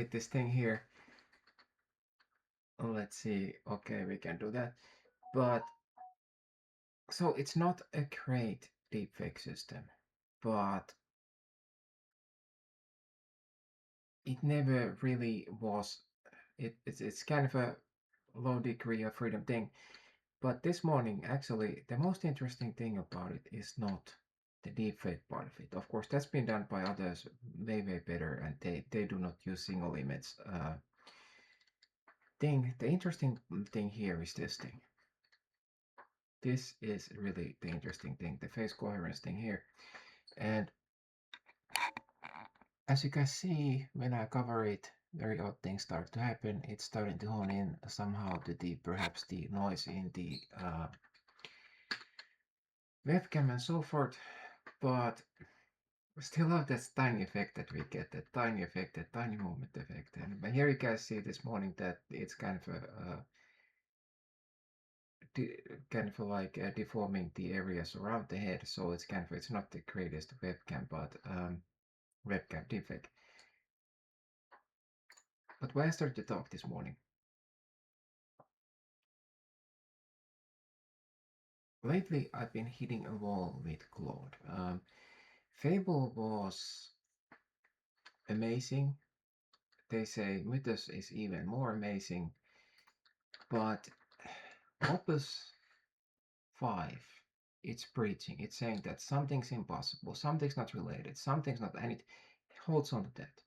with this thing here. Let's see. Okay, we can do that. But so it's not a great deepfake system, but it never really was. It's kind of a low degree of freedom thing. But this morning, actually, the most interesting thing about it is not the deepfake part of it. Of course, that's been done by others way better, and they do not use single image thing. The interesting thing here is this thing. This is really the interesting thing, the face coherence thing here. And as you can see, when I cover it, very odd things start to happen. It's starting to hone in somehow to perhaps the noise in the webcam and so forth, but we still have this tiny effect that we get, that tiny effect, that tiny movement effect. And but here you guys see this morning that it's kind of like deforming the areas around the head, so it's kind of it's not the greatest webcam, but webcam deepfake. But why I started to talk this morning? Lately, I've been hitting a wall with Claude. Fable was amazing. They say Mythos is even more amazing, but Opus 5, it's preaching. It's saying that something's impossible, something's not related, something's not, and it holds on to that.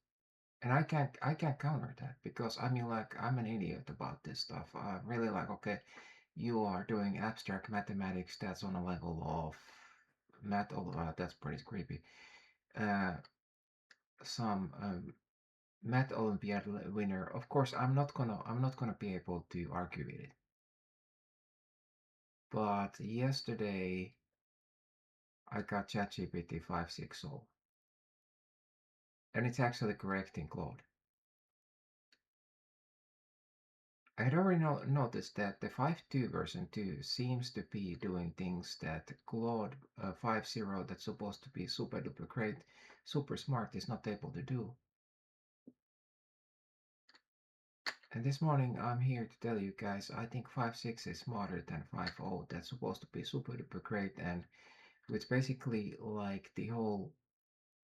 And I can't counter that because I mean, like, I'm an idiot about this stuff. I'm really like, okay, you are doing abstract mathematics that's on a level of math. That's pretty creepy. Uh, some math Olympiad winner. Of course, I'm not gonna be able to argue with it. But yesterday I got ChatGPT 5.6.0, and it's actually correcting Claude. I had already noticed that the 5.2 version 2 seems to be doing things that Claude 5.0, that's supposed to be super duper great, super smart, is not able to do. And this morning I'm here to tell you guys, I think 5.6 is smarter than 5.0, that's supposed to be super duper great, and which basically like the whole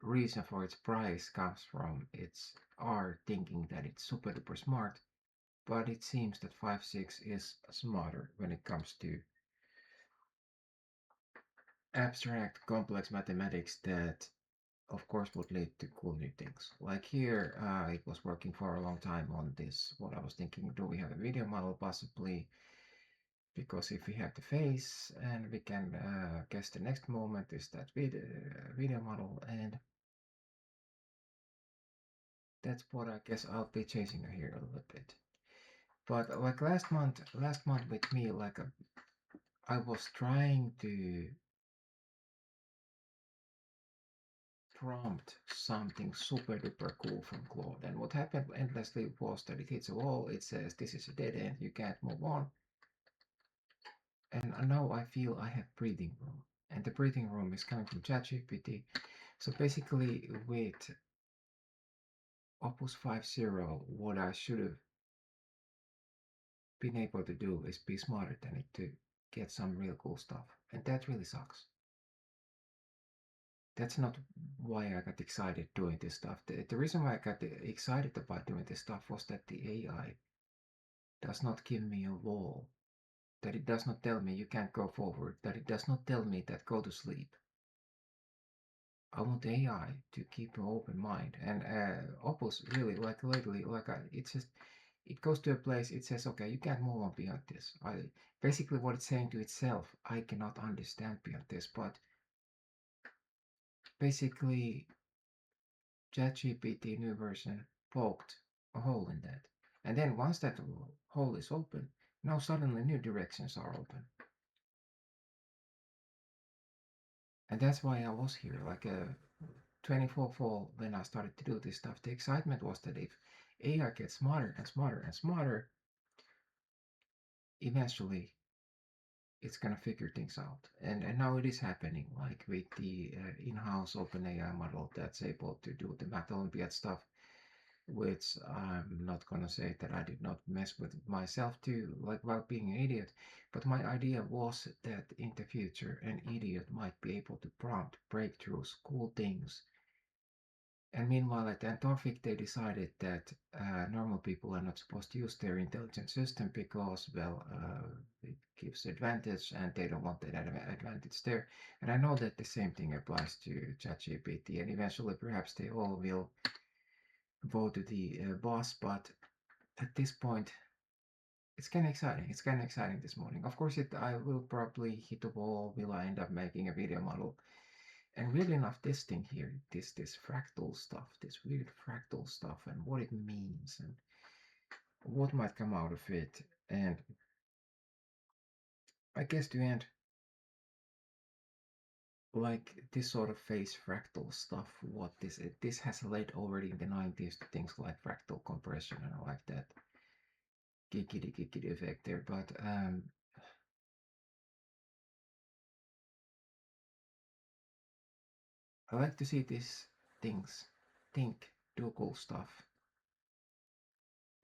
reason for its price comes from its our thinking that it's super duper smart, but it seems that 5.6 is smarter when it comes to abstract complex mathematics that of course would lead to cool new things. Like here, it was working for a long time on this. What I was thinking, do we have a video model possibly? Because if we have the face and we can guess the next moment is that video model, and that's what I guess I'll be chasing here a little bit. But like last month with me, like I was trying to prompt something super duper cool from Claude, and what happened endlessly was that it hits a wall. It says this is a dead end. You can't move on. And now I feel I have breathing room, and the breathing room is coming from ChatGPT. So basically, with Opus 5.0, what I should have been able to do is be smarter than it to get some real cool stuff, and that really sucks. That's not why I got excited doing this stuff. The reason why I got excited about doing this stuff was that the AI does not give me a wall, that it does not tell me you can't go forward, that it does not tell me that go to sleep. I want AI to keep an open mind, and Opus really, like lately, like it's just it goes to a place. It says, okay, you can't move on beyond this. Basically what it's saying to itself, I cannot understand beyond this, but basically ChatGPT new version poked a hole in that. And then once that hole is open, now suddenly new directions are open. And that's why I was here, like a 24 fall when I started to do this stuff. The excitement was that if AI gets smarter and smarter and smarter, eventually it's gonna figure things out. And now it is happening, like with the in-house OpenAI model that's able to do the Math Olympiad stuff. which I'm not gonna say that I did not mess with myself too, like while being an idiot. But my idea was that in the future, an idiot might be able to prompt breakthroughs, cool things. And meanwhile, at Antarctic, they decided that normal people are not supposed to use their intelligent system because, well, it gives advantage, and they don't want that advantage there. And I know that the same thing applies to ChatGPT, and eventually, perhaps they all will vote to the boss. But at this point, it's kind of exciting. It's kind of exciting this morning. Of course, I will probably hit a wall. Will I end up making a video model? And weirdly enough, this thing here, this fractal stuff, this weird fractal stuff, and what it means, and what might come out of it, and I guess to end, like this sort of phase fractal stuff, what this has led already in the 90s to things like fractal compression and like that giggity effect there, but I like to see these things think, do cool stuff,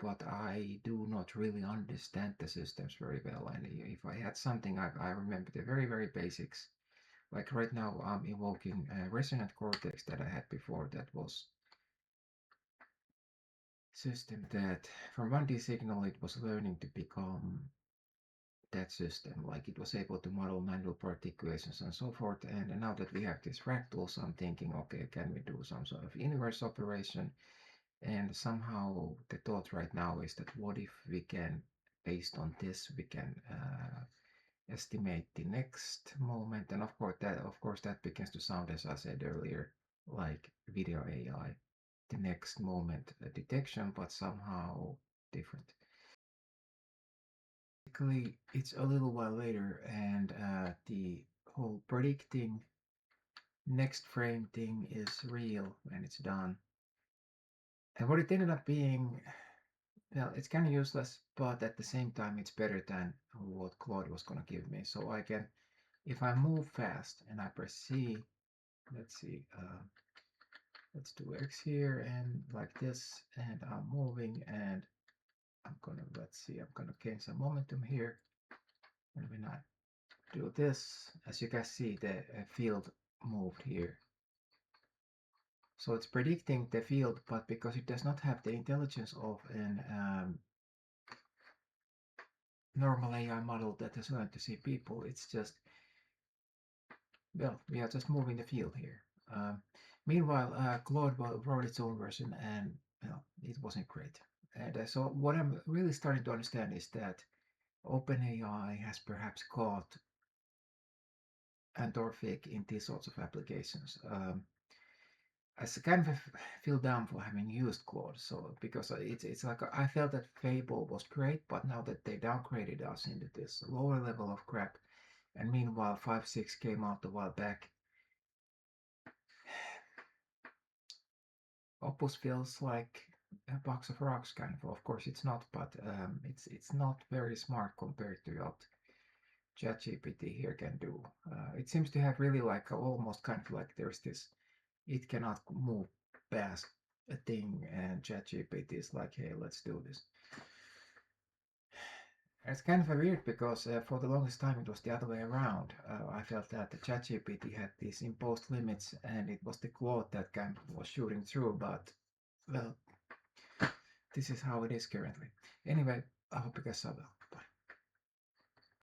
but I do not really understand the systems very well. And if I had something, I remember the very basics. Like right now, I'm evoking a resonant cortex that I had before that was system that from 1D signal it was learning to become that system. Like it was able to model manual part equations and so forth. And now that we have these fractals, I'm thinking, okay, can we do some sort of inverse operation? And somehow the thought right now is that what if we can, based on this, we can estimate the next moment, and of course that begins to sound, as I said earlier, like video AI, the next moment detection, but somehow different. Basically, it's a little while later, and the whole predicting next frame thing is real and it's done. And what it ended up being, well, it's kind of useless, but at the same time, it's better than what Claude was going to give me. So I can, if I move fast and I press C, let's see, let's do X here and like this, and I'm moving, and I'm gonna, let's see, I'm gonna gain some momentum here. And when I do this, as you can see, the field moved here. So it's predicting the field, but because it does not have the intelligence of an normal AI model that has learned to see people, it's just, well, we are just moving the field here. Meanwhile, Claude wrote its own version, and well, it wasn't great. And so what I'm really starting to understand is that OpenAI has perhaps caught Anthropic in these sorts of applications. I kind of feel down for having used Claude, so because it's like I felt that Fable was great, but now that they downgraded us into this lower level of crap, and meanwhile 5.6 came out a while back, Opus feels like a box of rocks, kind of. Of course, it's not, but it's not very smart compared to what ChatGPT here can do. It seems to have really like almost kind of like there's this, it cannot move past a thing, and ChatGPT is like, hey, let's do this. It's kind of weird because for the longest time it was the other way around. I felt that the ChatGPT had these imposed limits, and it was the Claude that kind of was shooting through. But well, this is how it is currently. Anyway, I hope you guys saw well.